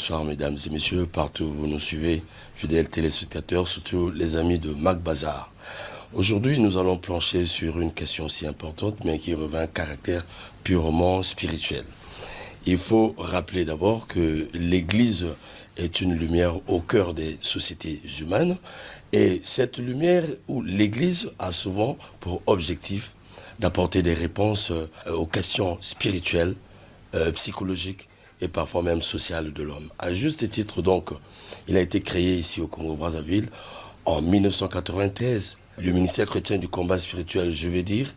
bonsoir mesdames et messieurs, partout où vous nous suivez, fidèles téléspectateurs, surtout les amis de Mac Bazar. Aujourd'hui, nous allons plancher sur une question si importante, mais qui revêt un caractère purement spirituel. Il faut rappeler d'abord que l'Église est une lumière au cœur des sociétés humaines, et cette lumière où l'Église a souvent pour objectif d'apporter des réponses aux questions spirituelles, psychologiques et parfois même sociales de l'homme. À juste titre donc, il a été créé ici au Congo-Brazzaville en 1993, le ministère chrétien du combat spirituel, je vais dire,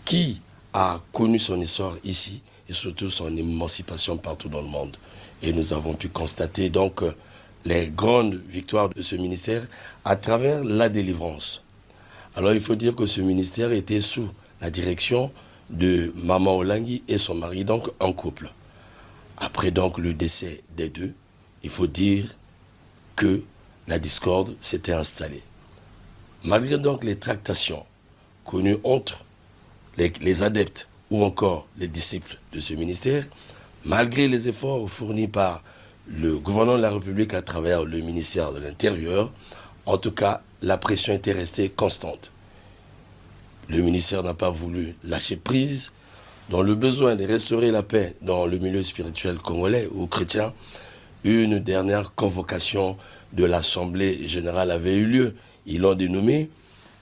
qui a connu son essor ici et surtout son émancipation partout dans le monde. Et nous avons pu constater donc les grandes victoires de ce ministère à travers la délivrance. Alors il faut dire que ce ministère était sous la direction de Maman Olangi et son mari, donc en couple. Après donc le décès des deux, il faut dire que la discorde s'était installée. Malgré donc les tractations connues entre les adeptes ou encore les disciples de ce ministère, malgré les efforts fournis par le gouvernement de la République à travers le ministère de l'Intérieur, en tout cas, la pression était restée constante. Le ministère n'a pas voulu lâcher prise dans le besoin de restaurer la paix dans le milieu spirituel congolais ou chrétien. Une dernière convocation de l'Assemblée générale avait eu lieu. Ils l'ont dénommée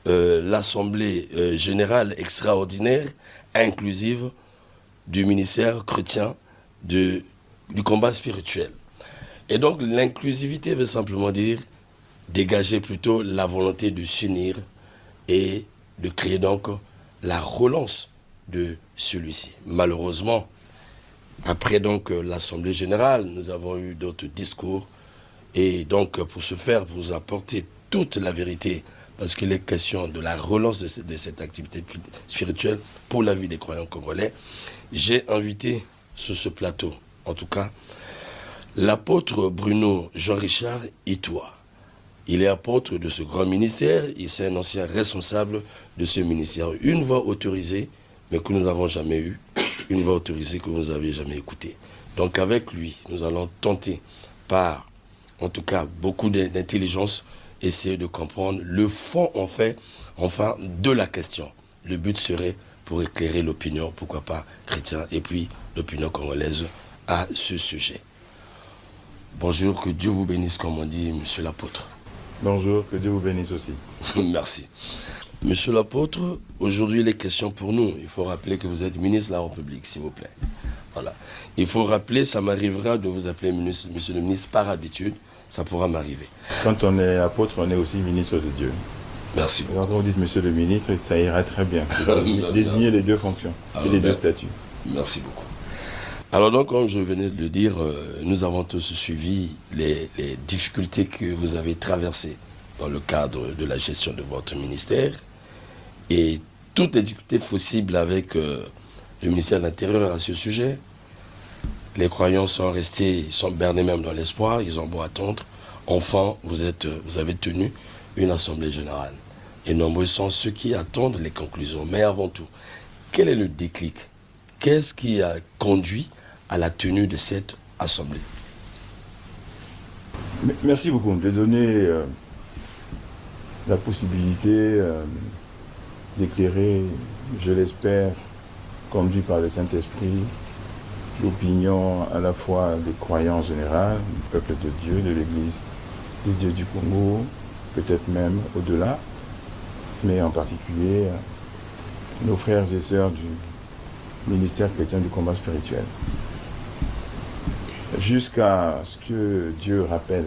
l'Assemblée générale extraordinaire inclusive du ministère chrétien du combat spirituel. Et donc l'inclusivité veut simplement dire dégager plutôt la volonté de s'unir et de créer donc la relance de celui-ci. Malheureusement, après donc l'Assemblée générale, nous avons eu d'autres discours et donc pour ce faire, pour vous apporter toute la vérité, parce qu'il est question de la relance de cette activité spirituelle pour la vie des croyants congolais, j'ai invité sur ce plateau, en tout cas, l'apôtre Bruno Jean-Richard Itoua. Il est apôtre de ce grand ministère, il est un ancien responsable de ce ministère. Une voix autorisée, mais que nous n'avons jamais eue, une voix autorisée que vous n'avez jamais écoutée. Donc avec lui, nous allons tenter par, en tout cas, beaucoup d'intelligence, essayer de comprendre le fond, enfin, de la question. Le but serait pour éclairer l'opinion, pourquoi pas chrétien, et puis l'opinion congolaise à ce sujet. Bonjour, que Dieu vous bénisse, comme on dit, monsieur l'apôtre. Bonjour, que Dieu vous bénisse aussi. Merci. Monsieur l'apôtre, aujourd'hui, les questions pour nous. Il faut rappeler que vous êtes ministre de la République, s'il vous plaît. Voilà. Il faut rappeler, ça m'arrivera de vous appeler monsieur le ministre par habitude. Ça pourra m'arriver. Quand on est apôtre, on est aussi ministre de Dieu. Merci beaucoup. Quand vous dites monsieur le ministre, ça ira très bien. Désigner les deux fonctions et les deux statuts. Merci beaucoup. Alors donc, comme je venais de le dire, nous avons tous suivi les difficultés que vous avez traversées dans le cadre de la gestion de votre ministère et toutes les difficultés possibles avec le ministère de l'Intérieur à ce sujet. Les croyants sont restés, sont bernés même dans l'espoir, ils ont beau attendre. Enfin, vous avez tenu une assemblée générale. Et nombreux sont ceux qui attendent les conclusions. Mais avant tout, quel est le déclic? Qu'est-ce qui a conduit à la tenue de cette assemblée? Merci beaucoup de donner la possibilité d'éclairer, je l'espère, conduit par le Saint-Esprit, l'opinion à la fois des croyants en général, du peuple de Dieu, de l'Église de Dieu du Congo, peut-être même au-delà, mais en particulier nos frères et sœurs du ministère chrétien du combat spirituel. Jusqu'à ce que Dieu rappelle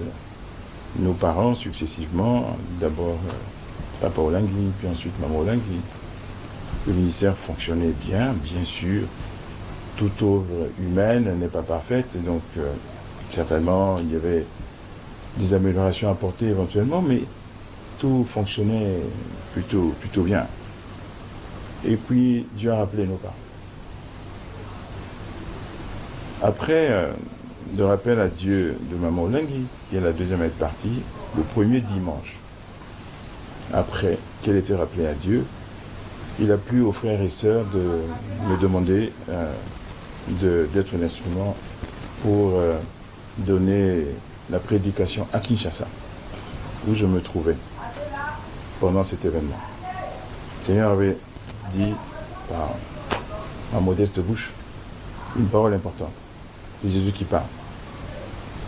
nos parents successivement, d'abord Papa Olangi, puis ensuite Maman Olangi. Le ministère fonctionnait bien sûr. Toute œuvre humaine n'est pas parfaite, et donc certainement il y avait des améliorations à apporter éventuellement, mais tout fonctionnait plutôt bien. Et puis Dieu a rappelé nos parents. Après le rappel à Dieu de Maman Olangi, qui est la deuxième partie, le premier dimanche, après qu'elle était rappelée à Dieu, il a plu aux frères et sœurs de me demander d'être un instrument pour donné la prédication à Kinshasa, où je me trouvais pendant cet événement. Le Seigneur avait dit par ma modeste bouche une parole importante. C'est Jésus qui parle.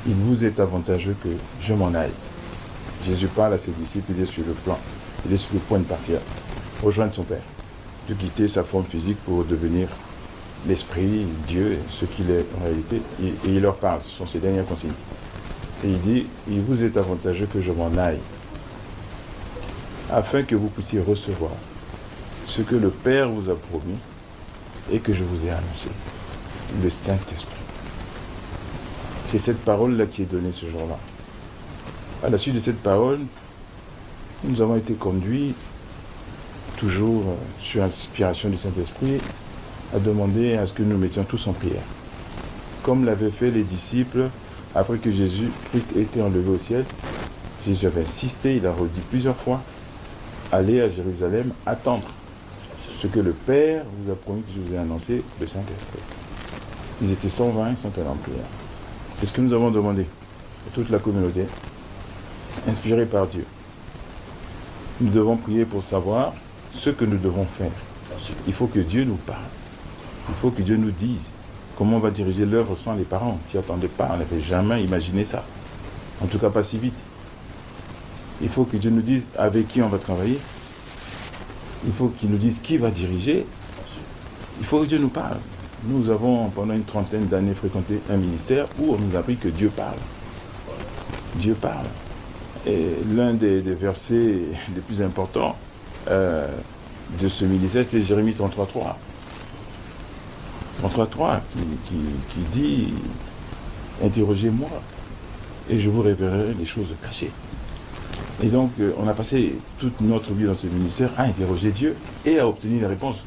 Il vous est avantageux que je m'en aille. Jésus parle à ses disciples, il est sur le point de partir, rejoindre son Père, de quitter sa forme physique pour devenir l'Esprit, Dieu, ce qu'il est en réalité. Et il leur parle, ce sont ses dernières consignes. Et il dit, il vous est avantageux que je m'en aille, afin que vous puissiez recevoir ce que le Père vous a promis et que je vous ai annoncé, le Saint-Esprit. C'est cette parole-là qui est donnée ce jour-là. À la suite de cette parole, nous avons été conduits, toujours sur inspiration du Saint-Esprit, à demander à ce que nous mettions tous en prière. Comme l'avaient fait les disciples, après que Jésus-Christ ait été enlevé au ciel, Jésus avait insisté, il a redit plusieurs fois, allez à Jérusalem, attendre ce que le Père vous a promis, que je vous ai annoncé, le Saint-Esprit. Ils étaient 120, ils sont allés en prière. C'est ce que nous avons demandé à toute la communauté, inspirée par Dieu. Nous devons prier pour savoir ce que nous devons faire. Il faut que Dieu nous parle. Il faut que Dieu nous dise comment on va diriger l'œuvre sans les parents. On s'y attendait pas, on n'avait jamais imaginé ça. En tout cas, pas si vite. Il faut que Dieu nous dise avec qui on va travailler. Il faut qu'il nous dise qui va diriger. Il faut que Dieu nous parle. Nous avons, pendant une trentaine d'années, fréquenté un ministère où on nous a appris que Dieu parle. Dieu parle. Et l'un des versets les plus importants de ce ministère, c'est Jérémie 33.3. 33.3 qui dit « Interrogez-moi et je vous révélerai les choses cachées ». Et donc, on a passé toute notre vie dans ce ministère à interroger Dieu et à obtenir les réponses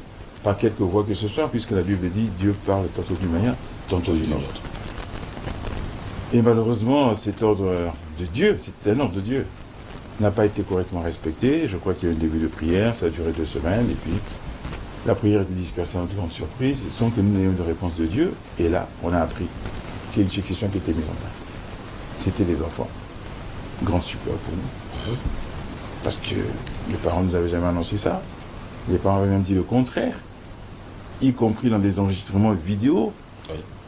par quelque voie que ce soit, puisque la Bible dit Dieu parle tantôt d'une manière, tantôt d'une autre. Et malheureusement, cet ordre de Dieu, c'est un ordre de Dieu, n'a pas été correctement respecté. Je crois qu'il y a eu un début de prière, ça a duré 2 semaines, et puis la prière était dispersée en grande surprise, sans que nous n'ayons de réponse de Dieu. Et là, on a appris qu'il y a une succession qui était mise en place. C'était les enfants. Grande support pour nous. Parce que les parents ne nous avaient jamais annoncé ça. Les parents avaient même dit le contraire, y compris dans des enregistrements vidéo,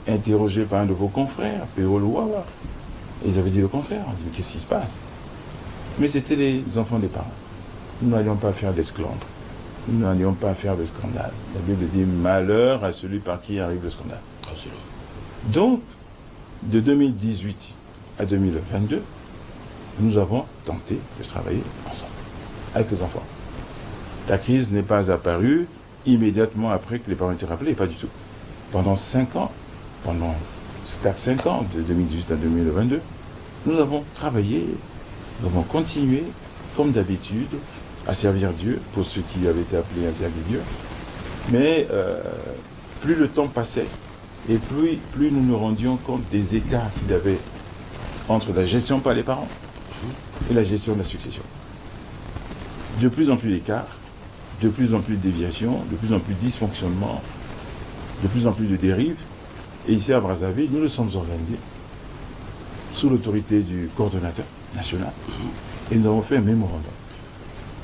interrogés par un de vos confrères, P.O. Louawa. Ils avaient dit le contraire. On se dit, mais qu'est-ce qui se passe? Mais c'était les enfants des parents. Nous n'allions pas faire d'esclandre. Nous n'allions pas faire de scandale. La Bible dit malheur à celui par qui arrive le scandale. Absolument. Donc, de 2018 à 2022, nous avons tenté de travailler ensemble, avec les enfants. La crise n'est pas apparue immédiatement après que les parents étaient rappelés, pas du tout. Pendant 5 ans, pendant 4-5 ans, de 2018 à 2022, nous avons travaillé, nous avons continué, comme d'habitude, à servir Dieu, pour ceux qui avaient été appelés à servir Dieu. Mais plus le temps passait, et plus nous nous rendions compte des écarts qu'il y avait entre la gestion par les parents et la gestion de la succession. De plus en plus d'écarts, de plus en plus de déviations, de plus en plus de dysfonctionnements, de plus en plus de dérives. Et ici à Brazzaville, nous nous sommes organisés sous l'autorité du coordonnateur national et nous avons fait un mémorandum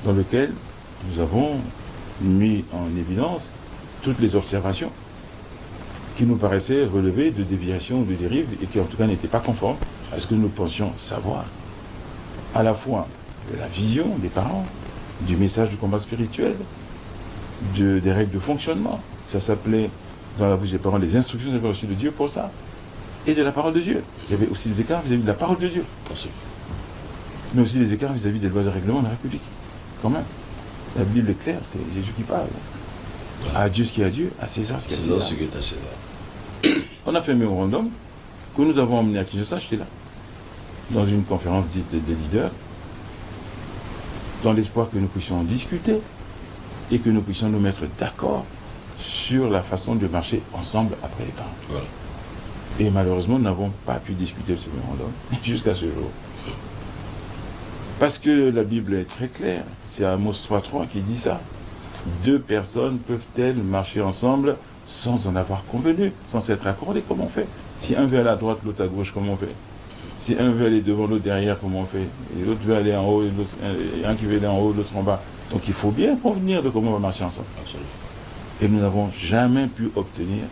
dans lequel nous avons mis en évidence toutes les observations qui nous paraissaient relever de déviations ou de dérives et qui en tout cas n'étaient pas conformes à ce que nous pensions savoir, à la fois de la vision des parents, du message du combat spirituel, des règles de fonctionnement. Ça s'appelait dans la bouche des parents les instructions de reçues de Dieu pour ça, et de la parole de Dieu. Il y avait aussi des écarts vis-à-vis de la parole de Dieu. Merci. Mais aussi des écarts vis-à-vis des lois et règlements de la République. Quand même. La Bible est claire, c'est Jésus qui parle. À Dieu ce qui est à Dieu, à César ce qui est à César. Ce qui est à César. On a fait un mémorandum que nous avons emmené à Kinshasa, j'étais là, dans une conférence dite des leaders, dans l'espoir que nous puissions en discuter et que nous puissions nous mettre d'accord sur la façon de marcher ensemble après les parents. Voilà. Et malheureusement, nous n'avons pas pu discuter de ce mémorandum jusqu'à ce jour. Parce que la Bible est très claire, c'est Amos 3.3 qui dit ça. 2 personnes peuvent-elles marcher ensemble sans en avoir convenu, sans s'être accordées, comme on fait? Si un veut aller à droite, l'autre à gauche, comment on fait? Si un veut aller devant, l'autre derrière, comment on fait? Et l'autre veut aller en haut, et un qui veut aller en haut, l'autre en bas. Donc il faut bien convenir de comment on va marcher ensemble. Absolument. Et nous n'avons jamais pu obtenir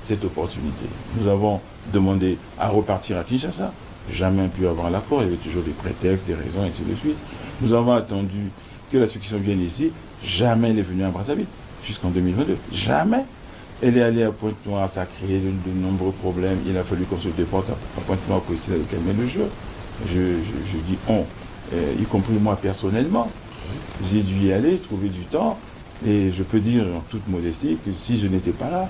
cette opportunité. Nous avons demandé à repartir à Kinshasa, jamais pu avoir l'accord, il y avait toujours des prétextes, des raisons, et ainsi de suite. Nous avons attendu que la succession vienne ici, jamais elle est venue à Brazzaville, jusqu'en 2022. Jamais. Elle est allée à Pointe-Noire, ça a créé de nombreux problèmes. Il a fallu qu'on se déporte à Pointe-Noire pour essayer de calmer le jeu. Je dis on, y compris moi personnellement. J'ai dû y aller, trouver du temps. Et je peux dire en toute modestie que si je n'étais pas là,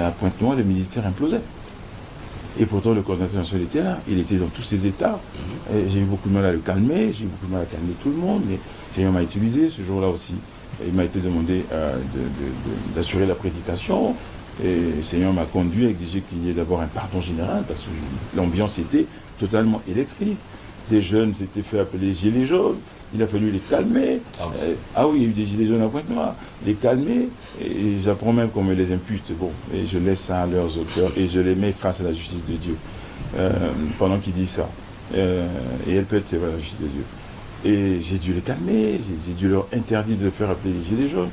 à Pointe-Noire, le ministère implosait. Et pourtant, le coordinateur national était là. Il était dans tous ses états. J'ai eu beaucoup de mal à le calmer. J'ai eu beaucoup de mal à calmer tout le monde. Mais le Seigneur m'a utilisé. Ce jour-là aussi, il m'a été demandé d'assurer la prédication. Et le Seigneur m'a conduit à exiger qu'il y ait d'abord un pardon général, parce que l'ambiance était totalement électrique. Des jeunes s'étaient fait appeler gilets jaunes. Il a fallu les calmer. Ah oui, il y a eu des gilets jaunes à Pointe-Noire. Les calmer. Et j'apprends même qu'on me les impute. Bon, et je laisse ça à leurs auteurs et je les mets face à la justice de Dieu. Pendant qu'ils disent ça. Et elle peut être sévère, la justice de Dieu. Et j'ai dû les calmer. J'ai dû leur interdire de faire appeler les gilets jaunes.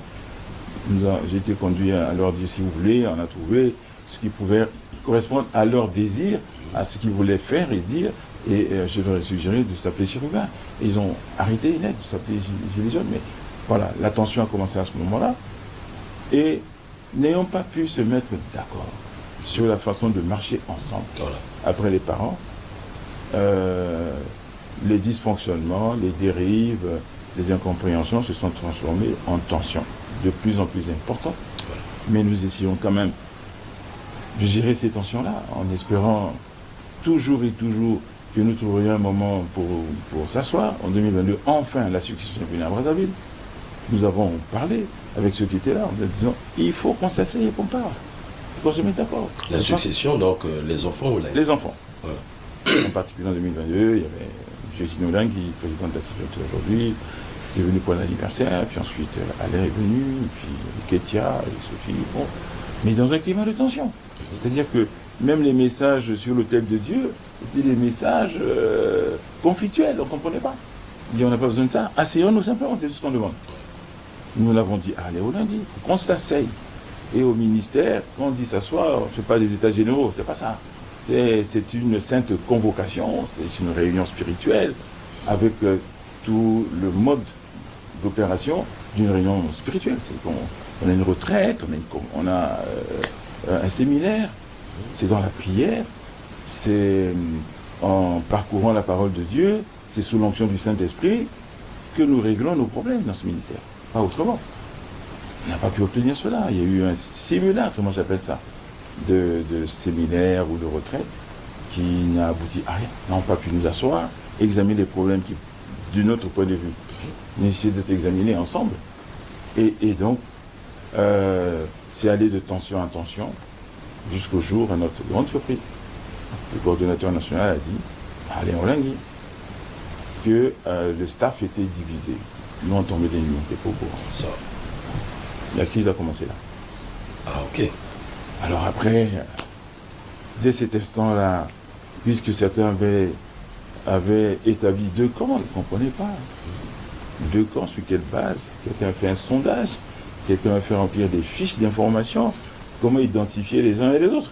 J'ai été conduit à leur dire, si vous voulez, on a trouvé ce qui pouvait correspondre à leur désir, à ce qu'ils voulaient faire et dire. Et je leur ai suggéré de s'appeler chérubin. Et ils ont arrêté net de s'appeler gilets jaunes. Mais voilà, la tension a commencé à ce moment-là. Et n'ayant pas pu se mettre d'accord sur la façon de marcher ensemble, après les parents, les dysfonctionnements, les dérives, les incompréhensions se sont transformés en tensions de plus en plus importantes. Mais nous essayons quand même de gérer ces tensions-là en espérant toujours et toujours que nous trouverions un moment pour s'asseoir. En 2022, enfin, la succession est venue à Brazzaville. Nous avons parlé avec ceux qui étaient là en disant il faut qu'on s'asseye et qu'on parle, qu'on se mette d'accord. La succession, donc les enfants ou les enfants. Voilà. En particulier en 2022, il y avait Josine Olin qui est présidente de la CFT aujourd'hui, qui est venue pour l'anniversaire, puis ensuite Alain est venu, puis Ketia et Sophie. Bon. Mais dans un climat de tension. C'est-à-dire que même les messages sur l'autel de Dieu étaient des messages conflictuels, on ne comprenait pas. On dit on n'a pas besoin de ça, asseyons-nous simplement, c'est tout ce qu'on demande. Nous l'avons dit, allez au lundi, il faut qu'on s'asseye. Et au ministère, quand on dit s'asseoir, on ne fait pas des états généraux, c'est pas ça. C'est une sainte convocation, c'est une réunion spirituelle avec tout le mode d'opération d'une réunion spirituelle. C'est qu'on a une retraite, on a un séminaire, c'est dans la prière, c'est en parcourant la parole de Dieu, c'est sous l'onction du Saint-Esprit que nous réglons nos problèmes dans ce ministère. Pas autrement. On n'a pas pu obtenir cela. Il y a eu un simulacre, comment j'appelle ça, de séminaire ou de retraite qui n'a abouti à rien. On n'a pas pu nous asseoir, examiner les problèmes qui, de notre point de vue, nécessitent d'être examinés ensemble. Et donc, c'est aller de tension en tension jusqu'au jour, à notre grande surprise. Le coordonnateur national a dit, Alain Olingui, que le staff était divisé. Nous, on tombait des nuits, on n'était pas au courant. Ça. La crise a commencé là. Ah, ok. Alors après, dès cet instant-là, puisque certains avaient établi 2 camps, on ne comprenait pas. 2 camps, sur quelle base? Quelqu'un a fait un sondage, quelqu'un a fait remplir des fiches d'information, comment identifier les uns et les autres.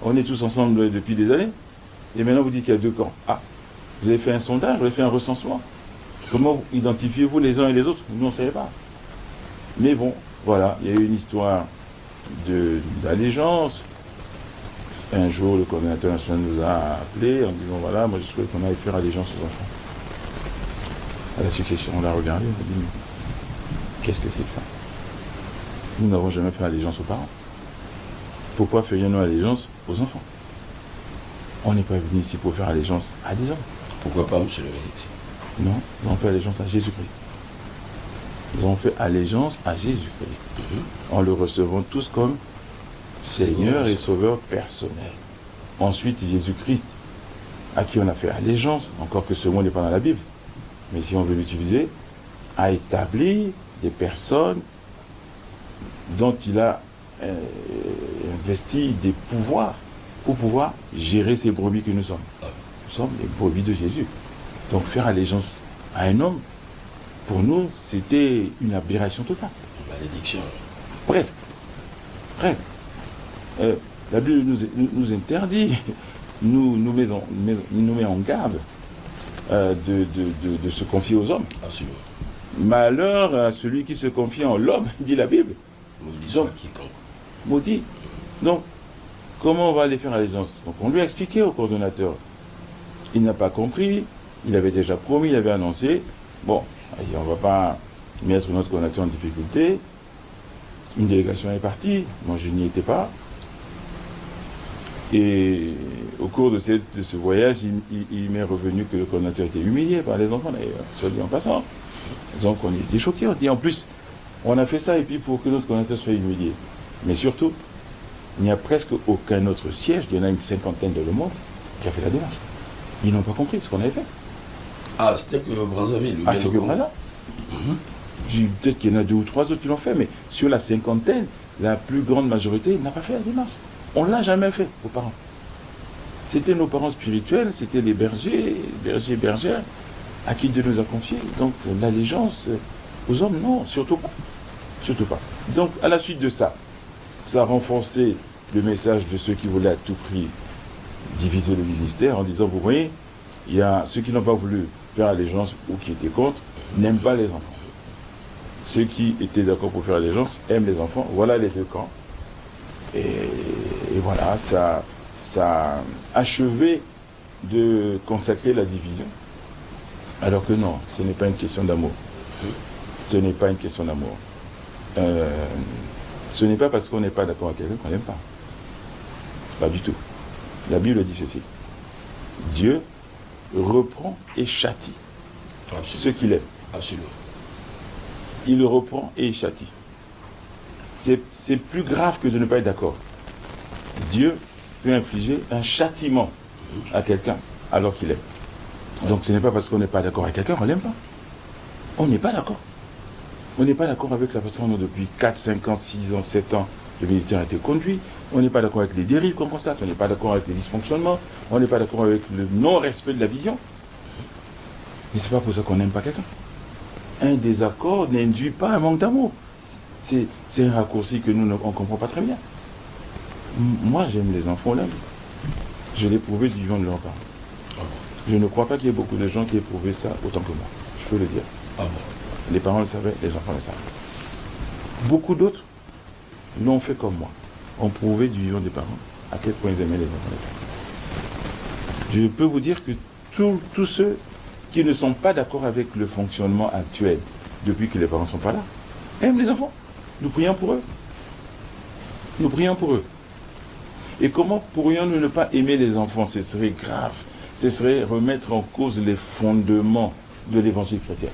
On est tous ensemble depuis des années, et maintenant vous dites qu'il y a 2 camps. Ah, vous avez fait un sondage, vous avez fait un recensement. Comment identifiez-vous les uns et les autres? Nous, on ne savait pas. Mais bon, voilà, il y a eu une histoire d'allégeance. Un jour, le coordinateur national nous a appelés en disant, voilà, moi je souhaite qu'on aille faire allégeance aux enfants. À la succession, on l'a regardé, on a dit, mais qu'est-ce que c'est que ça? Nous n'avons jamais fait allégeance aux parents. Pourquoi ferions-nous allégeance aux enfants? On n'est pas venu ici pour faire allégeance à des hommes. Pourquoi pas, monsieur le ministre? Non, nous avons fait allégeance à Jésus-Christ. Nous avons fait allégeance à Jésus-Christ. En le recevant tous comme Seigneur et Sauveur personnel. Ensuite, Jésus-Christ, à qui on a fait allégeance, encore que ce mot n'est pas dans la Bible, mais si on veut l'utiliser, a établi des personnes dont il a investi des pouvoirs pour pouvoir gérer ces brebis que nous sommes. Nous sommes les brebis de Jésus. Donc faire allégeance à un homme, pour nous, c'était une aberration totale. Malédiction. Presque. Presque. La Bible nous interdit, nous met en garde de se confier aux hommes. Absolument. Malheur à celui qui se confie en l'homme, dit la Bible. Maudit soit quiconque. Maudit. Donc, comment on va aller faire allégeance? Donc, on lui a expliqué au coordonnateur. Il n'a pas compris, il avait déjà promis, il avait annoncé. Bon, on ne va pas mettre notre coordonnateur en difficulté. Une délégation est partie, moi je n'y étais pas. Et au cours de ce voyage, il m'est revenu que le coordonnateur était humilié par les enfants, d'ailleurs, soit dit en passant. Donc on était choqués, on dit en plus, on a fait ça et puis pour que notre coordonnateur soit humilié. Mais surtout, il n'y a presque aucun autre siège, il y en a une cinquantaine dans le monde, qui a fait la démarche. Ils n'ont pas compris ce qu'on avait fait. Ah, c'était que Brazzaville. Ah, c'est que Brazzaville. Peut-être qu'il y en a 2 ou 3 autres qui l'ont fait, mais sur la cinquantaine, la plus grande majorité n'a pas fait la démarche. On ne l'a jamais fait aux parents. C'était nos parents spirituels, c'était les bergers et bergères, à qui Dieu nous a confié. Donc l'allégeance aux hommes, non, surtout pas. Surtout pas. Donc à la suite de ça, ça a renforcé le message de ceux qui voulaient à tout prix diviser le ministère en disant, vous voyez, il y a ceux qui n'ont pas voulu faire allégeance ou qui étaient contre, n'aiment pas les enfants. Ceux qui étaient d'accord pour faire allégeance aiment les enfants. Voilà les deux camps. Et voilà, ça a achevé de consacrer la division. Alors que non, ce n'est pas une question d'amour. Ce n'est pas une question d'amour. Ce n'est pas parce qu'on n'est pas d'accord avec quelqu'un qu'on n'aime pas. Pas du tout. La Bible dit ceci. Dieu reprend et châtie ceux qu'il aime. Absolument. Il le reprend et il châtie. C'est plus grave que de ne pas être d'accord. Dieu peut infliger un châtiment à quelqu'un alors qu'il aime. Donc ce n'est pas parce qu'on n'est pas d'accord avec quelqu'un qu'on ne l'aime pas. On n'est pas d'accord. On n'est pas d'accord avec la façon dont depuis 4, 5 ans, 6 ans, 7 ans, le ministère a été conduit. On n'est pas d'accord avec les dérives qu'on constate. On n'est pas d'accord avec les dysfonctionnements. On n'est pas d'accord avec le non-respect de la vision. Mais ce n'est pas pour ça qu'on n'aime pas quelqu'un. Un désaccord n'induit pas un manque d'amour. C'est un raccourci que nous ne comprend pas très bien. Moi, j'aime les enfants là. Je l'ai prouvé du vivant de leurs parents. Je ne crois pas qu'il y ait beaucoup de gens qui aient prouvé ça autant que moi. Je peux le dire. Ah bon. Les parents le savaient, les enfants le savaient. Beaucoup d'autres l'ont fait comme moi. Ont prouvé du vivant des parents à quel point ils aimaient les enfants. Je peux vous dire que tous ceux qui ne sont pas d'accord avec le fonctionnement actuel depuis que les parents ne sont pas là, aiment les enfants. Nous prions pour eux. Nous prions pour eux. Et comment pourrions-nous ne pas aimer les enfants? Ce serait grave. Ce serait remettre en cause les fondements de l'évangile chrétien.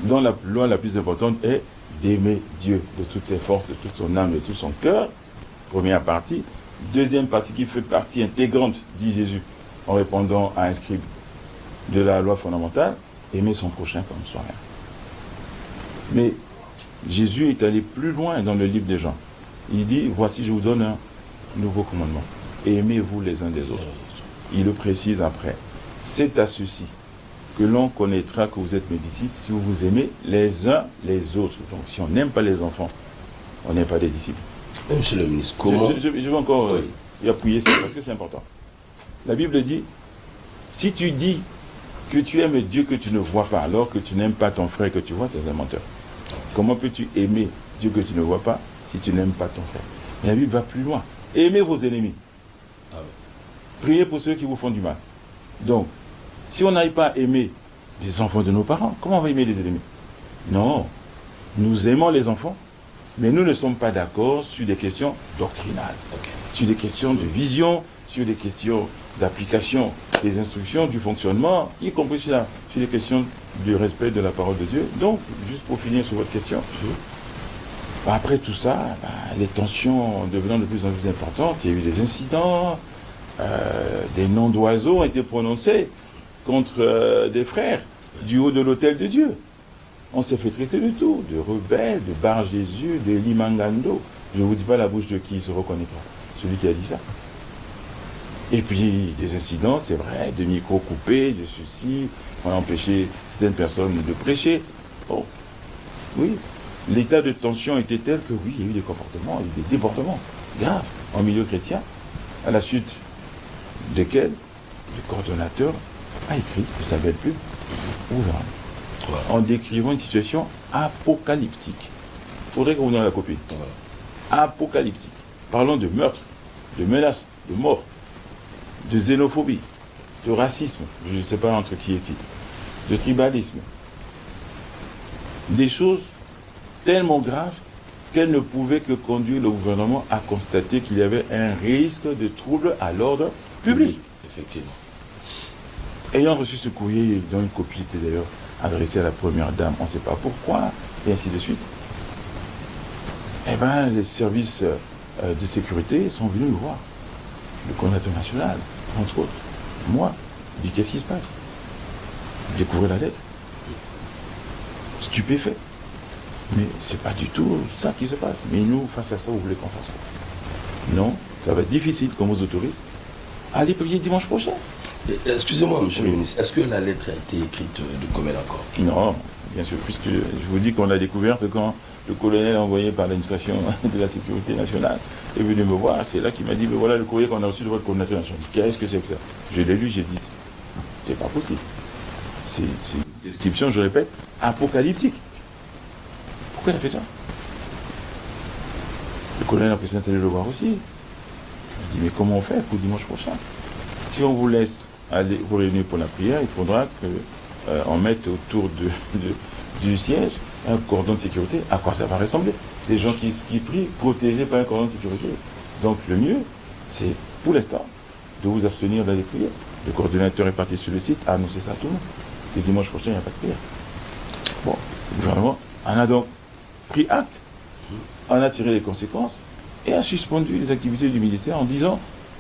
Dont la loi la plus importante est d'aimer Dieu de toutes ses forces, de toute son âme, de tout son cœur. Première partie. Deuxième partie qui fait partie intégrante, dit Jésus, en répondant à un scribe de la loi fondamentale, aimer son prochain comme soi-même. Mais Jésus est allé plus loin dans le livre des Jean. Il dit, voici je vous donne un nouveau commandement. Aimez-vous les uns des autres. Il le précise après. C'est à ceci que l'on connaîtra que vous êtes mes disciples si vous vous aimez les uns les autres. Donc si on n'aime pas les enfants, on n'est pas des disciples. Monsieur le ministre, comment... Je vais encore appuyer ça parce que c'est important. La Bible dit, si tu dis que tu aimes Dieu que tu ne vois pas, alors que tu n'aimes pas ton frère que tu vois, tu es un menteur. Comment peux-tu aimer Dieu que tu ne vois pas si tu n'aimes pas ton frère? Mais la Bible va plus loin. Aimez vos ennemis. Priez pour ceux qui vous font du mal. Donc, si on n'arrive pas à aimer les enfants de nos parents, comment on va aimer les ennemis? Non, nous aimons les enfants, mais nous ne sommes pas d'accord sur des questions doctrinales, sur des questions de vision, sur des questions d'application des instructions, du fonctionnement, y compris sur les questions du respect de la parole de Dieu. Donc, juste pour finir sur votre question, après tout ça, les tensions devenant de plus en plus importantes, il y a eu des incidents, des noms d'oiseaux ont été prononcés contre des frères du haut de l'autel de Dieu. On s'est fait traiter de tout, de rebelles, de Bar Jésus, de Limangando. Je ne vous dis pas la bouche de qui se reconnaîtra, celui qui a dit ça. Et puis des incidents, c'est vrai, de micros coupés, de ceci, on a empêché certaines personnes de prêcher. Bon, oui, l'état de tension était tel que oui, il y a eu des comportements, il y a eu des débordements graves en milieu chrétien, à la suite desquels le coordonnateur a écrit, qui s'appelle plus, en décrivant une situation apocalyptique. Il faudrait qu'on vous donne la copie. Apocalyptique. Parlons de meurtre, de menaces, de mort, de xénophobie, de racisme, je ne sais pas entre qui et qui, de tribalisme. Des choses tellement graves qu'elles ne pouvaient que conduire le gouvernement à constater qu'il y avait un risque de trouble à l'ordre public. Effectivement. Ayant reçu ce courrier, dont une copie était d'ailleurs adressée à la première dame, on ne sait pas pourquoi, et ainsi de suite, eh bien, les services de sécurité sont venus nous voir. Le coordinateur national, entre autres. Moi, je dis qu'est-ce qui se passe? Découvrir la lettre. Stupéfait. Mais c'est pas du tout ça qui se passe. Mais nous, face à ça, vous voulez qu'on fasse quoi? Non, ça va être difficile qu'on vous autorise à aller prier dimanche prochain. Excusez-moi, monsieur le ministre, est-ce que la lettre a été écrite de Comène encore? Non, bien sûr, puisque je vous dis qu'on l'a découverte quand le colonel envoyé par l'administration de la sécurité nationale est venu me voir. C'est là qu'il m'a dit, mais voilà le courrier qu'on a reçu de votre coordinateur national. Qu'est-ce que c'est que ça? Je l'ai lu, j'ai dit, c'est pas possible. C'est une description, je répète, apocalyptique. Pourquoi il a fait ça? Le colonel a président allé le voir aussi. Je dis, mais comment on fait pour dimanche prochain? Si on vous laisse aller vous réunir pour la prière, il faudra qu'on mette autour du siège un cordon de sécurité. À quoi ça va ressembler? Des gens qui prient protégés par un cordon de sécurité. Donc le mieux, c'est pour l'instant de vous abstenir d'aller prier. Le coordonnateur est parti sur le site, a annoncé ça à tout le monde. Le dimanche prochain, il n'y a pas de prière. Bon, le gouvernement en a donc pris acte, en a tiré les conséquences et a suspendu les activités du ministère en disant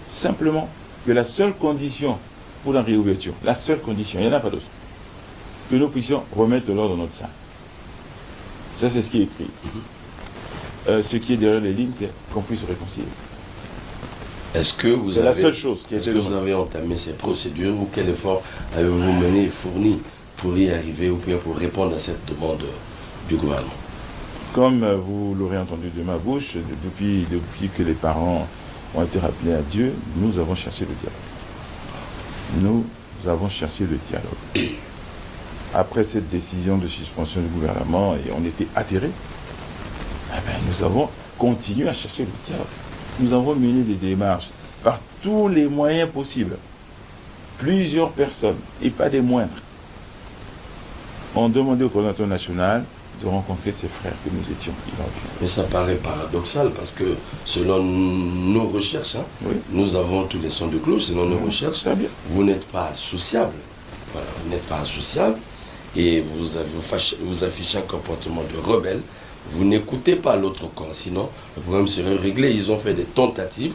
simplement que la seule condition pour la réouverture, la seule condition, il n'y en a pas d'autre, que nous puissions remettre de l'ordre dans notre sein. Ça, c'est ce qui est écrit. Ce qui est derrière les lignes, c'est qu'on puisse se réconcilier. Est-ce que vous c'est la seule chose qui a été vous avez entamé ces procédures ou quel effort avez-vous mené et fourni pour y arriver ou bien pour répondre à cette demande du gouvernement? Comme vous l'aurez entendu de ma bouche, depuis que les parents ont été rappelés à Dieu, nous avons cherché le dialogue. Nous avons cherché le dialogue. Après cette décision de suspension du gouvernement, et on était atterrés, nous avons continué à chercher le dialogue. Nous avons mené des démarches par tous les moyens possibles. Plusieurs personnes, et pas des moindres, ont demandé au coordinateur national de rencontrer ses frères que nous étions identifiés. Mais ça paraît paradoxal parce que selon nos recherches, oui. Nous avons tous les sons de cloche, selon nos recherches, vous n'êtes pas sociable. Voilà, vous n'êtes pas sociable et vous affichez un comportement de rebelle. Vous n'écoutez pas l'autre camp, sinon le problème serait réglé. Ils ont fait des tentatives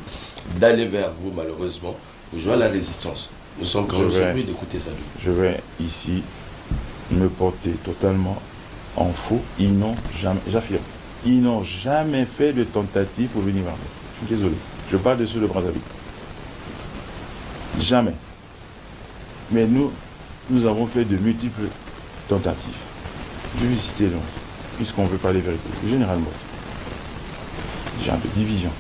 d'aller vers vous, malheureusement, pour jouer à la résistance. Nous sommes quand même surpris d'écouter ça. Je vais ici me porter totalement en faux. Ils n'ont jamais, j'affirme, ils n'ont jamais fait de tentative pour venir vers nous. Je suis désolé. Je parle de ceux de Brazzaville. Jamais. Mais nous avons fait de multiples tentatives. Je vais citer l'un, puisqu'on veut parler vérité. Le général Mott, genre de division.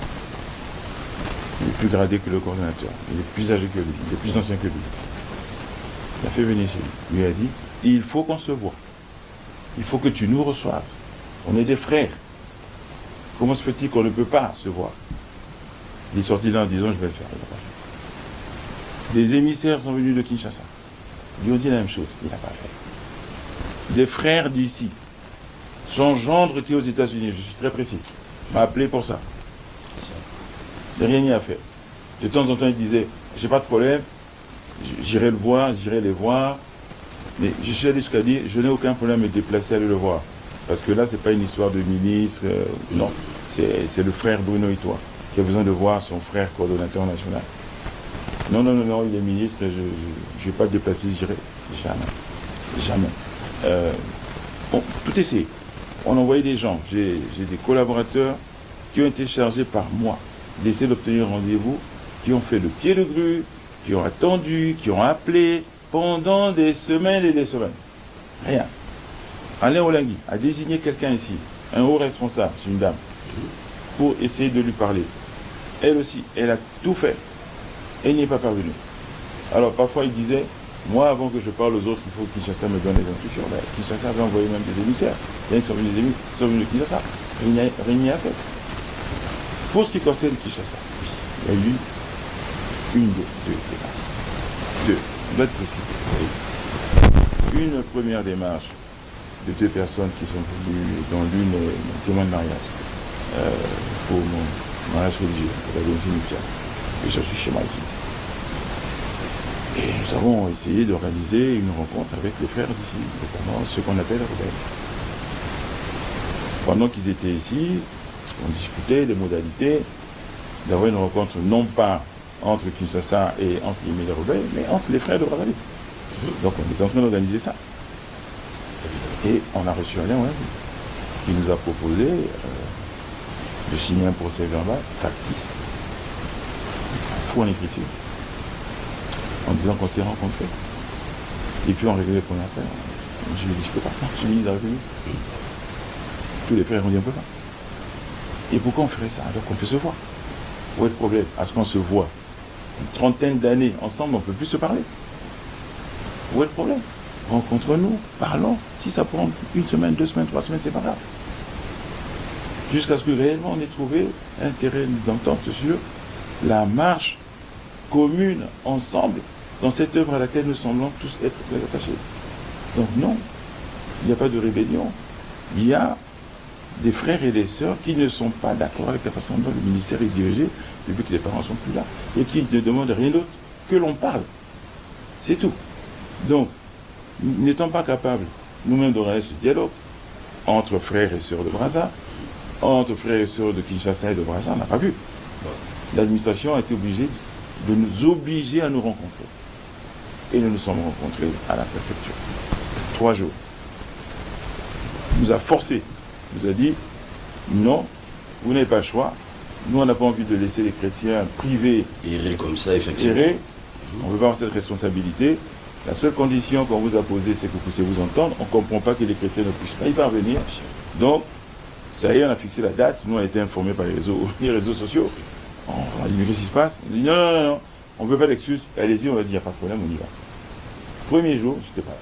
Il est plus gradé que le coordonnateur. Il est plus âgé que lui. Il est plus ancien que lui. Il a fait venir chez lui. Il lui a dit, il faut qu'on se voit. Il faut que tu nous reçoives. On est des frères. Comment se fait-il qu'on ne peut pas se voir? Il est sorti là en disant, je vais le faire. Il n'a pas fait. Des émissaires sont venus de Kinshasa. Ils lui ont dit la même chose. Il n'a pas fait. Des frères d'ici. Son gendre qui est aux États-Unis, je suis très précis, m'a appelé pour ça. Rien n'y a fait. De temps en temps, il disait, j'ai pas de problème, j'irai le voir, j'irai les voir. Mais je suis allé jusqu'à dire, je n'ai aucun problème à me déplacer à aller le voir. Parce que là, c'est pas une histoire de ministre, non. C'est le frère Bruno Itoa qui a besoin de voir son frère coordonnateur national. Non, il est ministre, je ne vais pas me déplacer, j'irai. Jamais. Bon, tout essayé. On a envoyé des gens, j'ai des collaborateurs qui ont été chargés par moi d'essayer d'obtenir un rendez-vous qui ont fait le pied de grue, qui ont attendu, qui ont appelé pendant des semaines et des semaines. Rien. Alain Olangui a désigné quelqu'un ici, un haut responsable, c'est une dame, pour essayer de lui parler. Elle aussi, elle a tout fait. Elle n'y est pas parvenue. Alors parfois il disait, moi avant que je parle aux autres, il faut que Kinshasa me donne les instructions. Ben, Kinshasa avait envoyé même des émissaires. Il y en a qui sont venus de Kinshasa. Rien n'y a fait. Pour ce qui concerne Kinshasa, il y a eu deux démarches. Deux. On doit être précis. Une première démarche de deux personnes qui sont venues, dont l'une est témoin de mariage pour mon mariage religieux, pour la Bénédiction nuptiale. Et je suis chez moi ici. Et nous avons essayé d'organiser une rencontre avec les frères d'ici, notamment ceux qu'on appelle rebelles. Pendant qu'ils étaient ici, on discutait des modalités d'avoir une rencontre non pas entre Kinshasa et entre les rebelles, mais entre les frères de Brazzaville. Donc on est en train d'organiser ça. Et on a reçu Alain Olangui, qui nous a proposé de signer un procès verbal factice, fou en écriture, en disant qu'on s'était rencontrés. Et puis on réglait le premier affaire. Je lui ai dit, je peux pas. Je suis ministre de la République. Tous les frères ont dit, on peut pas. Et pourquoi on ferait ça alors qu'on peut se voir? Où est le problème? À ce qu'on se voit une trentaine d'années ensemble, on ne peut plus se parler. Où est le problème? Rencontre-nous, parlons. Si ça prend une semaine, 2 semaines, 3 semaines, c'est pas grave. Jusqu'à ce que réellement on ait trouvé un terrain d'entente sur la marche commune, ensemble, dans cette œuvre à laquelle nous semblons tous être très attachés. Donc non, il n'y a pas de rébellion. Il y a des frères et des sœurs qui ne sont pas d'accord avec la façon dont le ministère est dirigé depuis que les parents ne sont plus là et qui ne demandent rien d'autre que l'on parle. C'est tout. Donc, n'étant pas capables nous-mêmes d'organiser ce dialogue entre frères et sœurs de Brazza, entre frères et sœurs de Kinshasa et de Brazza, on n'a pas vu. L'administration a été obligée de nous obliger à nous rencontrer. Et nous nous sommes rencontrés à la préfecture. 3 jours. Il nous a forcés. Il nous a dit, non, vous n'avez pas le choix. Nous, on n'a pas envie de laisser les chrétiens privés errer comme ça, effectivement. Errer. On ne veut pas avoir cette responsabilité. La seule condition qu'on vous a posée, c'est que vous puissiez vous entendre. On ne comprend pas que les chrétiens ne puissent pas y parvenir. Donc, ça y est, on a fixé la date. Nous, on a été informés par les réseaux sociaux. On a dit, mais qu'est-ce qui se passe? Il a dit, non, on ne veut pas d'excuses. Allez-y, on va dire, il n'y a pas de problème, on y va. Premier jour, je n'étais pas là.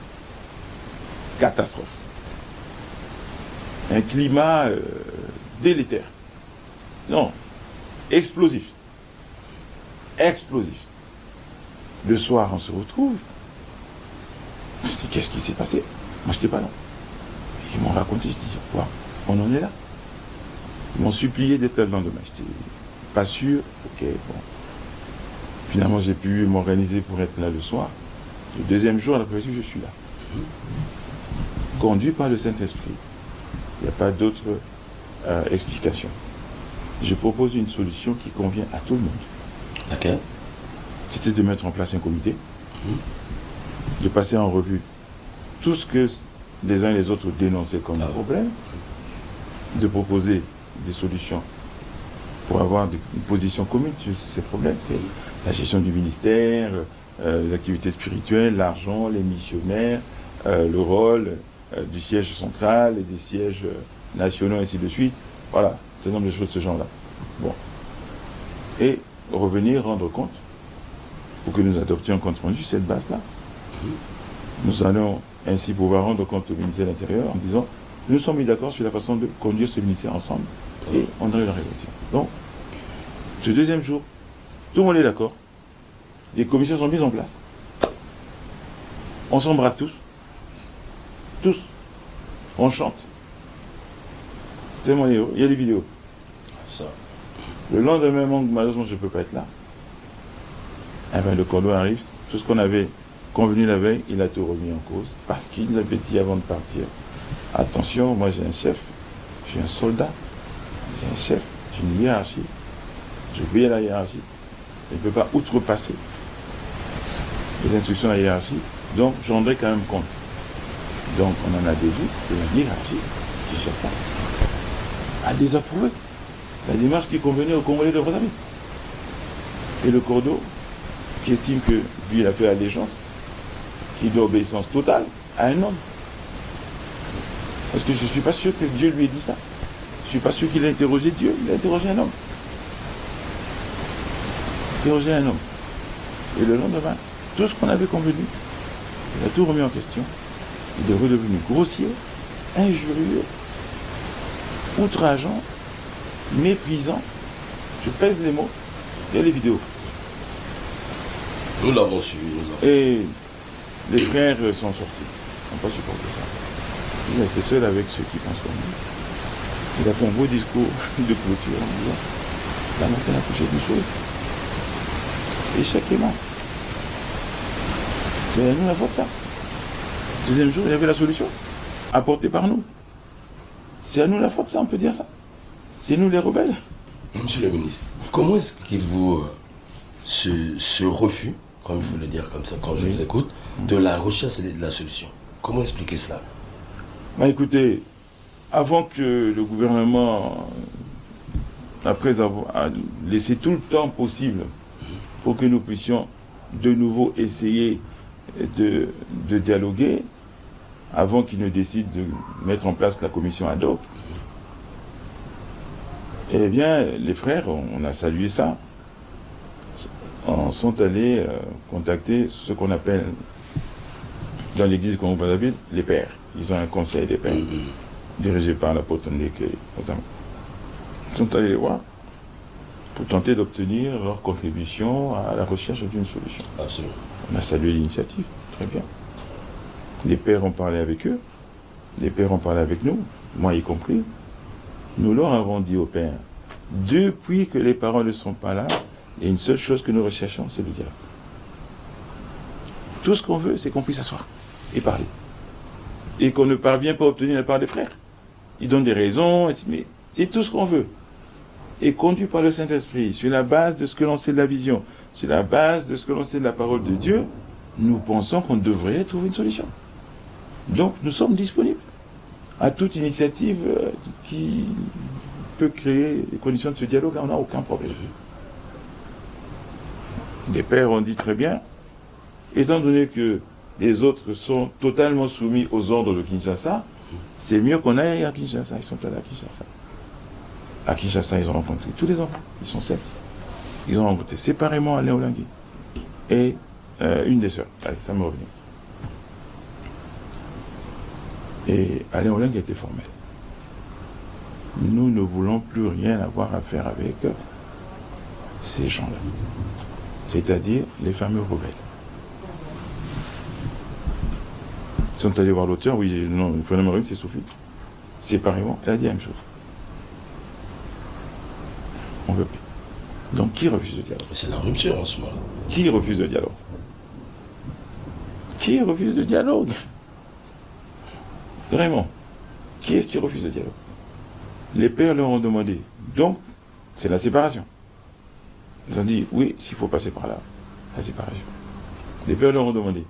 Catastrophe. Un climat délétère. Non, explosif. Explosif. Le soir, on se retrouve. Je dis, qu'est-ce qui s'est passé? Moi, je n'étais pas là. Ils m'ont raconté, je dis, quoi? On en est là. Ils m'ont supplié d'être là le lendemain. Je n'étais pas sûr. Ok, bon. Finalement, j'ai pu m'organiser pour être là le soir. Le deuxième jour, à la préfecture, je suis là. Conduit par le Saint-Esprit. Il n'y a pas d'autre explication. Je propose une solution qui convient à tout le monde. Laquelle? C'était de mettre en place un comité, de passer en revue tout ce que les uns et les autres dénonçaient comme problème, de proposer des solutions pour avoir une position commune sur ces problèmes. C'est la gestion du ministère, les activités spirituelles, l'argent, les missionnaires, le rôle du siège central et des sièges nationaux, ainsi de suite. Voilà, c'est un nombre de choses de ce genre-là. Bon. Et revenir, rendre compte, pour que nous adoptions un compte rendu sur cette base-là. Nous allons ainsi pouvoir rendre compte au ministère de l'Intérieur en disant, nous sommes mis d'accord sur la façon de conduire ce ministère ensemble et on arrive à la révolution. Donc, ce deuxième jour, tout le monde est d'accord. Les commissions sont mises en place. On s'embrasse tous. Tous. On chante. C'est mon héros. Il y a des vidéos. Ça. Le lendemain, malheureusement, je ne peux pas être là. Eh bien, le cordeau arrive. Tout ce qu'on avait convenu la veille, il a tout remis en cause. Parce qu'il nous avait dit avant de partir, attention, moi j'ai un chef, je suis un soldat, j'ai un chef, j'ai une hiérarchie. J'obéis à la hiérarchie. Je ne peux pas outrepasser les instructions de la hiérarchie. Donc, j'en rendrai quand même compte. Donc, on en a déduit que la hiérarchie, qui cherche ça, a désapprouvé la démarche qui convenait aux Congolais de Brazzaville. Et le cordeau, qui estime que lui, il a fait allégeance, qui doit obéissance totale à un homme. Parce que je ne suis pas sûr que Dieu lui ait dit ça. Je ne suis pas sûr qu'il ait interrogé Dieu, il a interrogé un homme. Interrogé un homme. Et le lendemain, tout ce qu'on avait convenu, il a tout remis en question. Il est redevenu grossier, injurieux, outrageant, méprisant. Je pèse les mots. Il y a les vidéos. Nous l'avons suivi. Et les frères sont sortis. Ils n'ont pas supporté ça. Il est resté seul avec ceux qui pensent comme lui. Il a fait un beau discours de clôture en disant la montagne a couché du souhait. Échec et mat. C'est à nous la faute, ça. Deuxième jour, il y avait la solution apportée par nous. C'est à nous la faute, ça, on peut dire ça. C'est nous les rebelles. Monsieur le ministre, comment est-ce qu'il vous ce refus, comme il faut le dire comme ça quand je vous écoute, de la recherche et de la solution? Comment expliquer cela? Bah écoutez, avant que le gouvernement, après avoir laissé tout le temps possible pour que nous puissions de nouveau essayer de dialoguer, avant qu'il ne décide de mettre en place la commission ad hoc, eh bien, les frères, on a salué ça, sont allés contacter ce qu'on appelle, dans l'église Congo-Brazzaville, les pères. Ils ont un conseil des pères, dirigé par l'apôtre Ndeke notamment. Ils sont allés les voir pour tenter d'obtenir leur contribution à la recherche d'une solution. Absolument. On a salué l'initiative, très bien. Les pères ont parlé avec eux, les pères ont parlé avec nous, moi y compris. Nous leur avons dit aux pères, depuis que les parents ne sont pas là, il y a une seule chose que nous recherchons, c'est le dialogue. Tout ce qu'on veut, c'est qu'on puisse s'asseoir et parler. Et qu'on ne parvient pas à obtenir la part des frères. Ils donnent des raisons, mais c'est tout ce qu'on veut. Et conduit par le Saint-Esprit, sur la base de ce que l'on sait de la vision, sur la base de ce que l'on sait de la parole de Dieu, nous pensons qu'on devrait trouver une solution. Donc nous sommes disponibles à toute initiative qui peut créer les conditions de ce dialogue. Là, on n'a aucun problème. Les pères ont dit très bien, étant donné que les autres sont totalement soumis aux ordres de Kinshasa, c'est mieux qu'on aille à Kinshasa. Ils sont allés à Kinshasa. À Kinshasa, ils ont rencontré tous les enfants. Ils sont 7. Ils ont rencontré séparément Alain Olingui et une des sœurs. Allez, ça me revient. Et Alain Olingui était formel. Nous ne voulons plus rien avoir à faire avec ces gens-là. C'est-à-dire les fameux rebelles. Ils sont allés voir l'auteur, oui, non, le prénom Marie, c'est Sophie. Séparément, elle a dit la même chose. On ne veut plus. Donc qui refuse le dialogue? C'est la rupture en ce moment. Qui refuse le dialogue? Qui refuse le dialogue? Vraiment. Qui est-ce qui refuse le dialogue? Les pères leur ont demandé. Donc, c'est la séparation. Ils ont dit, oui, s'il faut passer par là, la séparation. Les pères leur ont demandé.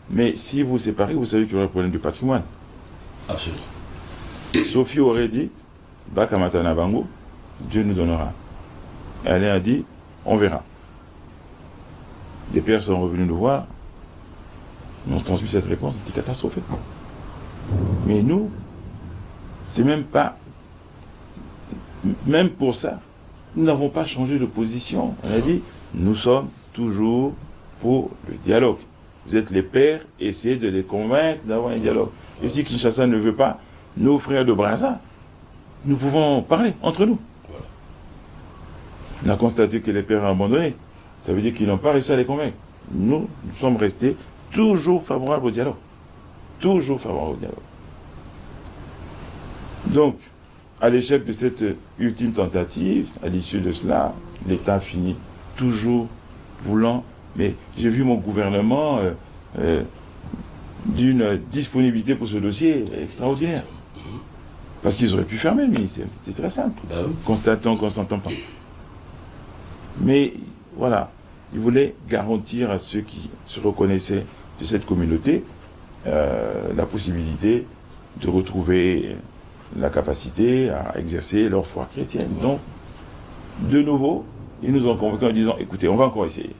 Mais si vous séparez, vous savez qu'il y aura un problème du patrimoine. Absolument. Sophie aurait dit, Bakamatana Bango, Dieu nous donnera. Alain a dit, on verra. Les pères sont revenus nous voir, nous ont transmis cette réponse, c'était catastrophique. Mais nous, c'est même pas, même pour ça, nous n'avons pas changé de position. On a dit, nous sommes toujours pour le dialogue. Vous êtes les pères, essayez de les convaincre d'avoir un dialogue. Et si Kinshasa ne veut pas, nos frères de Brazza, nous pouvons parler entre nous. Voilà. On a constaté que les pères ont abandonné. Ça veut dire qu'ils n'ont pas réussi à les convaincre. Nous sommes restés toujours favorables au dialogue. Toujours favorables au dialogue. Donc, à l'échec de cette ultime tentative, à l'issue de cela, l'État finit toujours voulant. Mais j'ai vu mon gouvernement d'une disponibilité pour ce dossier extraordinaire. Parce qu'ils auraient pu fermer le ministère, c'était très simple. Ben oui. Constatant qu'on ne s'entend pas. Mais voilà, ils voulaient garantir à ceux qui se reconnaissaient de cette communauté la possibilité de retrouver la capacité à exercer leur foi chrétienne. Donc, de nouveau, ils nous ont convoqués en disant, écoutez, on va encore essayer.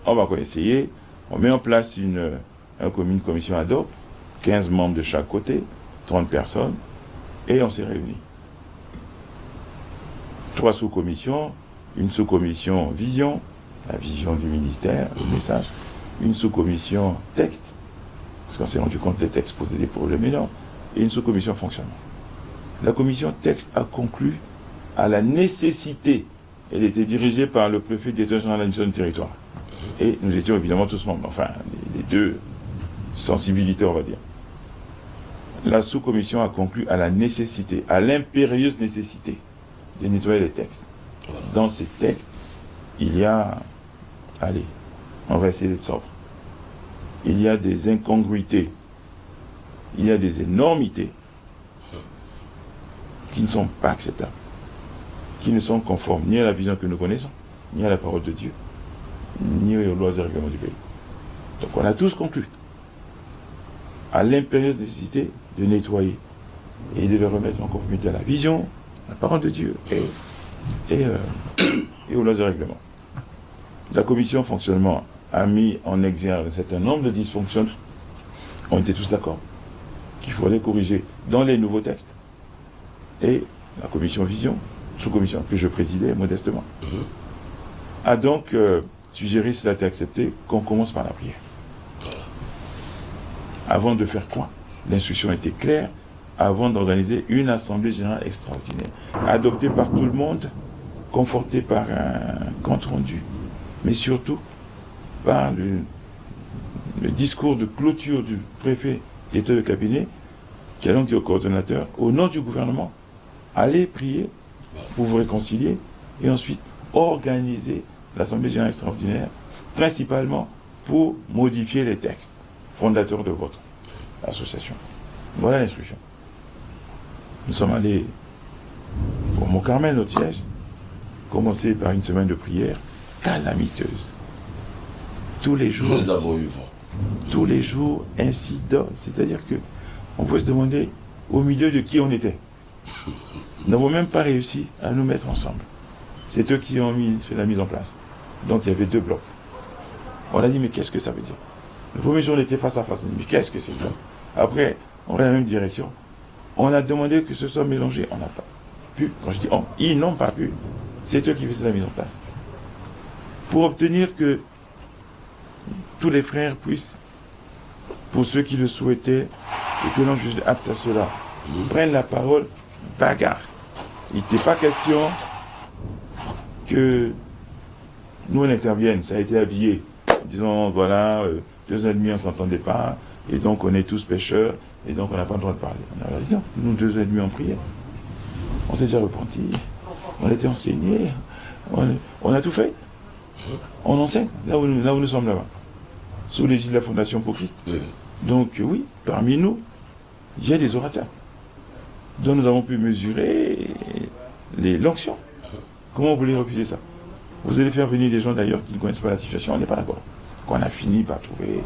On va encore essayer. On met en place une commission ad hoc, 15 membres de chaque côté, 30 personnes, et on s'est réunis. 3 sous-commissions, une sous-commission vision, la vision du ministère, le message, une sous-commission texte, parce qu'on s'est rendu compte que les textes posaient des problèmes énormes, et une sous-commission fonctionnement. La commission texte a conclu à la nécessité, elle était dirigée par le préfet directeur général de l'administration du territoire. Et nous étions évidemment tous membres, enfin, les deux sensibilités, on va dire. La sous-commission a conclu à la nécessité, à l'impérieuse nécessité de nettoyer les textes. Dans ces textes, il y a, allez, on va essayer d'être sobre, il y a des incongruités, il y a des énormités qui ne sont pas acceptables, qui ne sont conformes ni à la vision que nous connaissons, ni à la parole de Dieu, ni aux lois et règlements du pays. Donc on a tous conclu à l'impérieuse nécessité de nettoyer et de le remettre en conformité à la vision, à la parole de Dieu et aux lois et règlements. La commission fonctionnement a mis en exergue un certain nombre de dysfonctions. On était tous d'accord qu'il faudrait corriger dans les nouveaux textes. Et la commission vision, sous-commission que je présidais modestement, a donc suggéré, cela a été accepté, qu'on commence par la prière. Avant de faire quoi? L'instruction était claire, avant d'organiser une assemblée générale extraordinaire, adoptée par tout le monde, confortée par un compte rendu, mais surtout par le discours de clôture du préfet d'état de cabinet, qui a donc dit au coordonnateur, au nom du gouvernement, allez prier pour vous réconcilier et ensuite organiser l'assemblée générale extraordinaire, principalement pour modifier les textes fondateurs de votre association. Voilà l'instruction. Nous sommes allés au Mont-Carmel, notre siège, commencer par une semaine de prière calamiteuse. Tous les jours, nous avons eu vent. Tous les jours, incidents. C'est-à-dire que on peut se demander au milieu de qui on était. Nous n'avons même pas réussi à nous mettre ensemble. C'est eux qui ont fait la mise en place. Donc il y avait 2 blocs. On a dit, mais qu'est-ce que ça veut dire? Le premier jour, on était face à face. On a dit, mais qu'est-ce que c'est que ça? Après, on est dans la même direction. On a demandé que ce soit mélangé. On n'a pas pu. Quand je dis on, ils n'ont pas pu. C'est eux qui faisaient la mise en place. Pour obtenir que tous les frères puissent, pour ceux qui le souhaitaient, et que l'on juge apte à cela, prennent la parole, bagarre. Il n'était pas question que nous on intervienne. Ça a été habillé. Disons, voilà, 2 ans et demi on ne s'entendait pas, et donc on est tous pécheurs, et donc on n'a pas le droit de parler. On a dit non, nous 2 ans et demi en prière. On s'est déjà repenti, on a été enseigné, on a tout fait. On enseigne, là où nous sommes là-bas, sous l'égide de la Fondation pour Christ. Donc oui, parmi nous, il y a des orateurs dont nous avons pu mesurer l'onction. Comment vous voulez refuser ça? Vous allez faire venir des gens d'ailleurs qui ne connaissent pas la situation, on n'est pas d'accord. Quand on a fini par trouver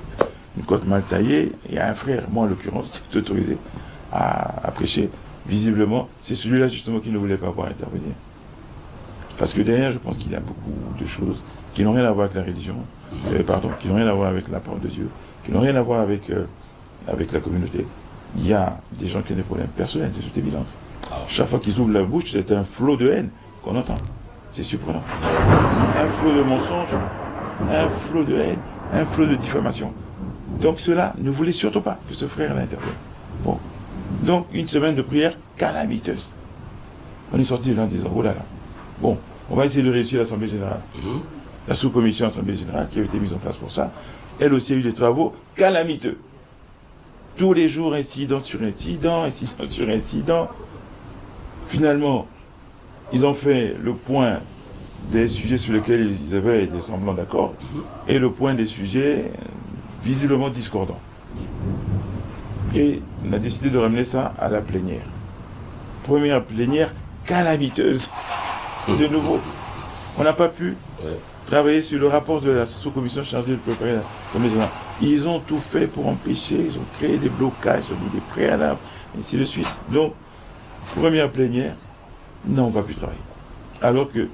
une côte mal taillée, il y a un frère, moi en l'occurrence, qui est autorisé à prêcher. Visiblement, c'est celui-là justement qui ne voulait pas voir intervenir. Parce que derrière, je pense qu'il y a beaucoup de choses qui n'ont rien à voir avec la religion, qui n'ont rien à voir avec la parole de Dieu, qui n'ont rien à voir avec la communauté. Il y a des gens qui ont des problèmes personnels, de toute évidence. Chaque fois qu'ils ouvrent la bouche, c'est un flot de haine qu'on entend. C'est surprenant. Un flot de mensonges, un flot de haine, un flot de diffamation. Donc cela ne voulait surtout pas que ce frère l'intervienne. Bon. Donc une semaine de prière calamiteuse. On est sorti de là en disant, oh là là, bon, on va essayer de réussir l'Assemblée Générale. La sous-commission Assemblée Générale qui avait été mise en place pour ça, elle aussi a eu des travaux calamiteux. Tous les jours, incident sur incident, incident sur incident. Finalement, ils ont fait le point des sujets sur lesquels ils avaient des semblants d'accord et le point des sujets visiblement discordants. Et on a décidé de ramener ça à la plénière. Première plénière calamiteuse. De nouveau, on n'a pas pu travailler sur le rapport de la sous-commission chargée de préparer l'Assemblée générale. Ils ont tout fait pour empêcher, ils ont créé des blocages, ils ont mis des préalables, et ainsi de suite. Donc, première plénière, ils n'ont pas pu travailler. Alors que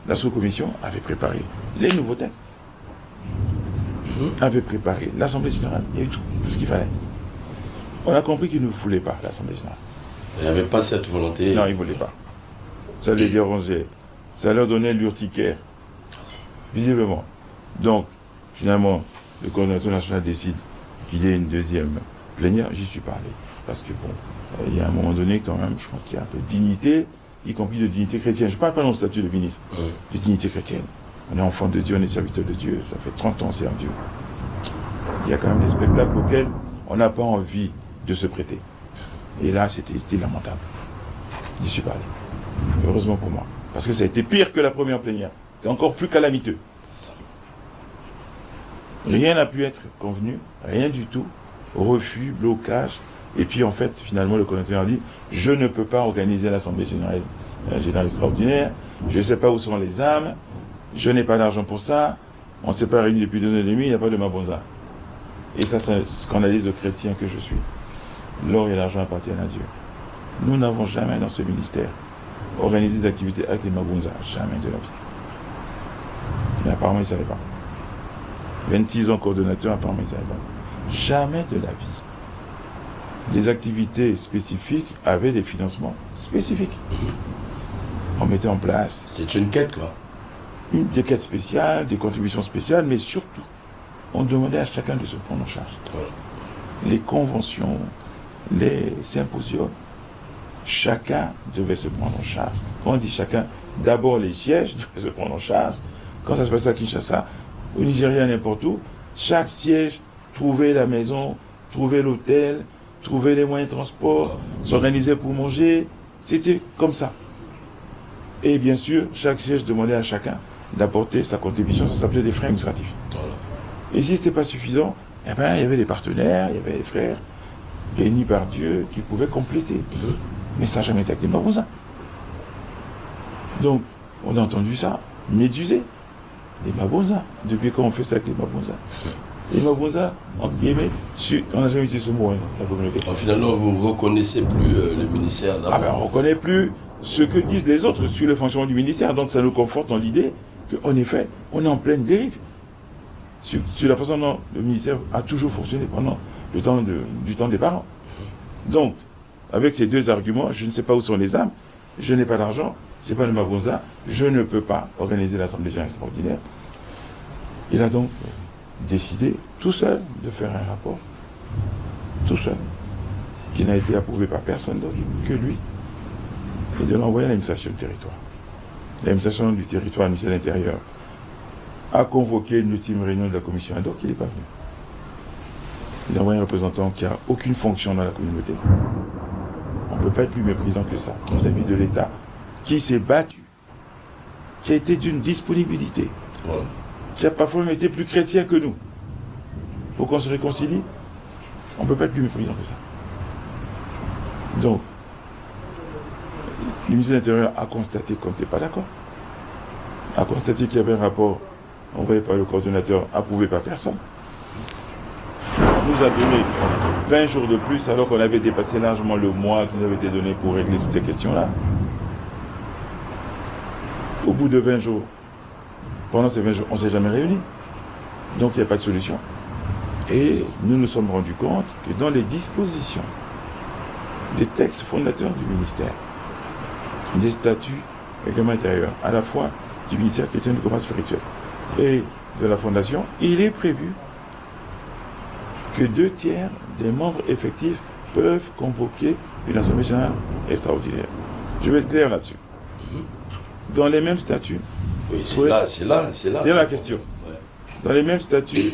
la sous-commission avait préparé les nouveaux textes, avait préparé l'Assemblée générale, il y avait tout ce qu'il fallait. On a compris qu'ils ne voulaient pas l'Assemblée générale. Il n'y avait pas cette volonté. Non, ils ne voulaient pas. Ça les dérangeait. Ça leur donnait l'urticaire, visiblement. Donc, finalement, le coordinateur national décide qu'il y ait une deuxième plénière. J'y suis pas allé. Parce que, bon, il y a un moment donné, quand même, je pense qu'il y a un peu de dignité, y compris de dignité chrétienne. Je ne parle pas dans le statut de ministre, de dignité chrétienne. On est enfant de Dieu, on est serviteur de Dieu. Ça fait 30 ans qu'on sert Dieu. Il y a quand même des spectacles auxquels on n'a pas envie de se prêter. Et là, c'était lamentable. J'y suis pas allé. Heureusement pour moi. Parce que ça a été pire que la première plénière. C'est encore plus calamiteux. Rien n'a pu être convenu, rien du tout. Refus, blocage. Et puis en fait, finalement, le coordinateur a dit « Je ne peux pas organiser l'Assemblée générale extraordinaire. Je ne sais pas où sont les âmes. Je n'ai pas d'argent pour ça. On ne s'est pas réunis depuis 2 ans et demi. Il n'y a pas de mabonza. » Et ça scandalise le chrétien que je suis. L'or et l'argent appartiennent à Dieu. Nous n'avons jamais dans ce ministère organisé des activités avec les mabonza. Jamais de la vie. Mais apparemment, ils ne savaient pas. 26 ans coordonnateur, apparemment, ils ne savaient pas. Jamais de la vie. Les activités spécifiques avaient des financements spécifiques. On mettait en place... C'est une quête, quoi. Des quêtes spéciales, des contributions spéciales, mais surtout, on demandait à chacun de se prendre en charge. Voilà. Les conventions, les symposiums, chacun devait se prendre en charge. Quand on dit chacun, d'abord les sièges devaient se prendre en charge. Quand ça se passait à Kinshasa, au Nigeria, n'importe où, chaque siège trouvait la maison, trouvait l'hôtel, trouvait les moyens de transport, s'organisait pour manger. C'était comme ça. Et bien sûr, chaque siège demandait à chacun d'apporter sa contribution. Ça s'appelait des frais administratifs. Voilà. Et si ce n'était pas suffisant, eh ben, il y avait des partenaires, il y avait des frères bénis par Dieu qui pouvaient compléter. Mais ça n'a jamais été avec les mabonza. Donc, on a entendu ça, médusé. Les mabonza. Depuis quand on fait ça avec les mabonza? Les mabonza, entre guillemets, on n'a jamais utilisé ce mot, hein, dans la communauté. Alors, finalement, vous ne reconnaissez plus le ministère d'abord. Ah ben, on ne reconnaît plus ce que disent les autres sur le fonctionnement du ministère. Donc, ça nous conforte dans l'idée qu'en effet, on est en pleine dérive. Sur la façon dont le ministère a toujours fonctionné pendant du temps des parents. Donc, avec ces deux arguments, je ne sais pas où sont les âmes, je n'ai pas d'argent, je n'ai pas de mabonza, je ne peux pas organiser l'Assemblée générale extraordinaire. Il a donc décidé, tout seul, de faire un rapport, tout seul, qui n'a été approuvé par personne d'autre que lui, et de l'envoyer à l'administration du territoire. L'administration du territoire, le ministère de l'Intérieur, a convoqué une ultime réunion de la commission ad hoc, il n'est pas venu. Il a envoyé un représentant qui n'a aucune fonction dans la communauté. On ne peut pas être plus méprisant que ça, vis-à-vis de l'État, qui s'est battu, qui a été d'une disponibilité, voilà, qui a parfois même été plus chrétien que nous. Pour qu'on se réconcilie, on ne peut pas être plus méprisant que ça. Donc, le ministère de l'Intérieur a constaté qu'on n'était pas d'accord, a constaté qu'il y avait un rapport envoyé par le coordonnateur, approuvé par personne. Nous a donné 20 jours de plus alors qu'on avait dépassé largement le mois qui nous avait été donné pour régler toutes ces questions-là. Au bout de 20 jours, pendant ces 20 jours, on ne s'est jamais réunis. Donc il n'y a pas de solution. Et nous nous sommes rendus compte que dans les dispositions des textes fondateurs du ministère, des statuts règlement intérieur, à la fois du ministère chrétien du commerce spirituel et de la fondation, il est prévu que 2/3 des membres effectifs peuvent convoquer une assemblée générale extraordinaire. Je vais être clair là-dessus. Dans les mêmes statuts. Oui, c'est la question. Ouais. Dans les mêmes statuts,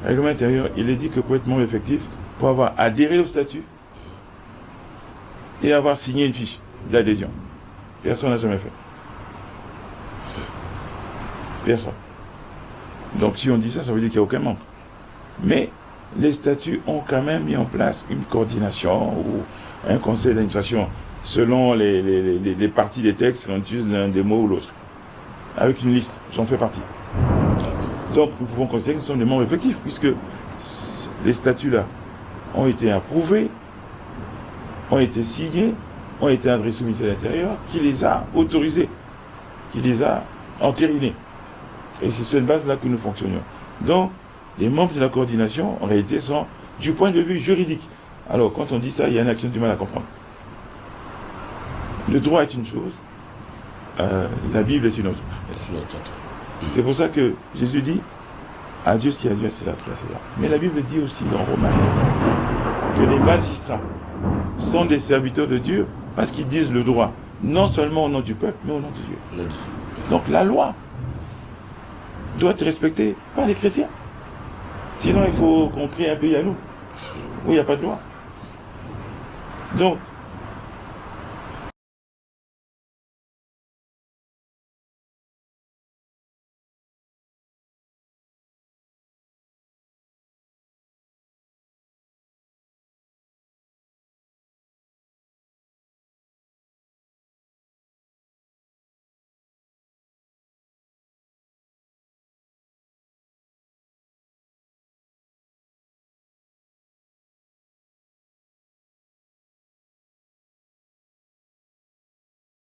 règlement intérieur, il est dit que pour être membre effectif, il faut avoir adhéré au statut et avoir signé une fiche d'adhésion. Personne n'a jamais fait. Personne. Donc si on dit ça, ça veut dire qu'il n'y a aucun membre. Mais les statuts ont quand même mis en place une coordination ou un conseil d'administration selon les parties des textes, on utilise l'un des mots ou l'autre. Avec une liste, j'en fais partie. Donc nous pouvons considérer que nous sommes des membres effectifs, puisque les statuts-là ont été approuvés, ont été signés, ont été adressés au ministère de l'Intérieur, qui les a autorisés, qui les a entérinée. Et c'est sur cette base-là que nous fonctionnions. Donc, les membres de la coordination, en réalité, sont du point de vue juridique. Alors, quand on dit ça, il y en a qui ont du mal à comprendre. Le droit est une chose, la Bible est une autre. C'est pour ça que Jésus dit, à Dieu ce qui est à Dieu, c'est là. Mais la Bible dit aussi dans Romains que les magistrats sont des serviteurs de Dieu parce qu'ils disent le droit, non seulement au nom du peuple, mais au nom de Dieu. Donc la loi doit être respectée par les chrétiens. Sinon, il faut qu'on crée un pays à nous, où il n'y a pas de loi. Donc,